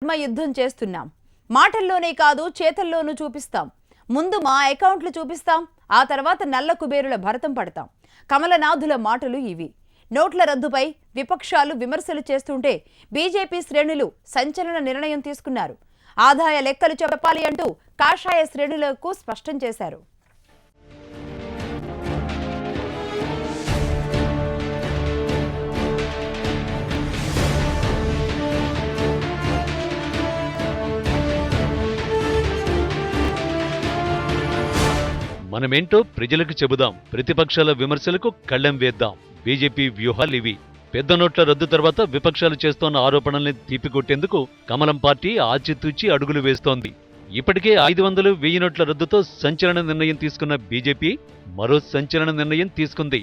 ఆత్మయుద్ధం చేస్తున్నాం. మాటల్లోనే కాదు చేతల్లోనూ చూపిస్తాం. ముందు మా అకౌంట్లు చూపిస్తాం, ఆ తర్వాత నల్ల కుబేరుల భరతం పడతాం. కమలనాథుల మాటలు ఇవి. నోట్ల రద్దుపై విపక్షాలు విమర్శలు చేస్తుంటే బీజేపీ శ్రేణులు సంచలన నిర్ణయం తీసుకున్నారు. ఆదాయ లెక్కలు చెప్పాలి అంటూ కాషాయ శ్రేణులకు స్పష్టం చేశారు. మనమేంటో ప్రజలకు చెబుదాం, ప్రతిపక్షాల విమర్శలకు కళ్లెం వేద్దాం. బీజేపీ వ్యూహాలివి. పెద్ద నోట్ల రద్దు తర్వాత విపక్షాలు చేస్తోన్న ఆరోపణల్ని తిప్పికొట్టేందుకు కమలం పార్టీ ఆచితూచి అడుగులు వేస్తోంది. ఇప్పటికే 500, 1000 నోట్ల రద్దుతో సంచలన నిర్ణయం తీసుకున్న బీజేపీ మరో సంచలన నిర్ణయం తీసుకుంది.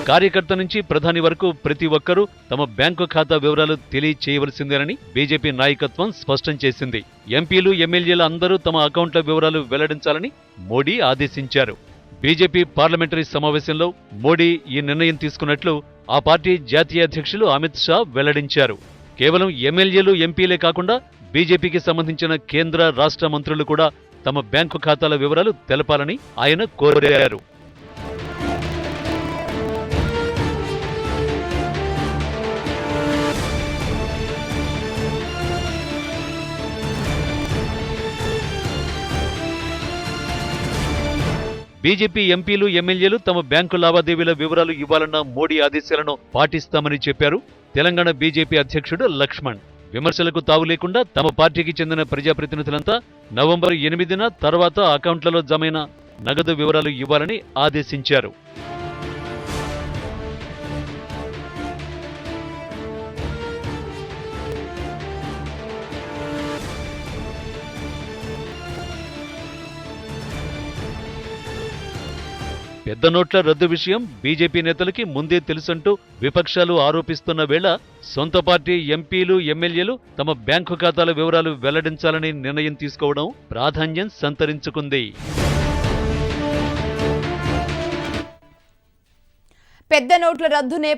కార్యకర్త నుంచి ప్రధాని వరకు ప్రతి ఒక్కరూ తమ బ్యాంకు ఖాతా వివరాలు తెలియచేయవలసిందేనని బీజేపీ నాయకత్వం స్పష్టం చేసింది. ఎంపీలు, ఎమ్మెల్యేలు అందరూ తమ అకౌంట్ల వివరాలు వెల్లడించాలని మోడీ ఆదేశించారు. బీజేపీ పార్లమెంటరీ సమావేశంలో మోడీ ఈ నిర్ణయం తీసుకున్నట్లు ఆ పార్టీ జాతీయ అధ్యక్షులు అమిత్ షా వెల్లడించారు. కేవలం ఎమ్మెల్యేలు, ఎంపీలే కాకుండా బీజేపీకి సంబంధించిన కేంద్ర, రాష్ట్ర మంత్రులు కూడా తమ బ్యాంకు ఖాతాల వివరాలు తెలపాలని ఆయన కోరారు. బీజేపీ ఎంపీలు, ఎమ్మెల్యేలు తమ బ్యాంకు లావాదేవీల వివరాలు ఇవ్వాలన్న మోడీ ఆదేశాలను పాటిస్తామని చెప్పారు తెలంగాణ బీజేపీ అధ్యక్షుడు లక్ష్మణ్. విమర్శలకు తావు లేకుండా తమ పార్టీకి చెందిన ప్రజాప్రతినిధులంతా నవంబర్ 8న తర్వాత అకౌంట్లలో జమైన నగదు వివరాలు ఇవ్వాలని ఆదేశించారు. పెద్ద నోట్ల రద్దు విషయం బీజేపీ నేతలకి ముందే తెలుసంటూ విపక్షాలు ఆరోపిస్తున్న వేళ సొంత పార్టీ ఎంపీలు, ఎమ్మెల్యేలు తమ బ్యాంకు ఖాతాల వివరాలు వెల్లడించాలని నిర్ణయం తీసుకోవడం ప్రాధాన్యం సంతరించుకుంది. పెద్ద నోట్ల రద్దునే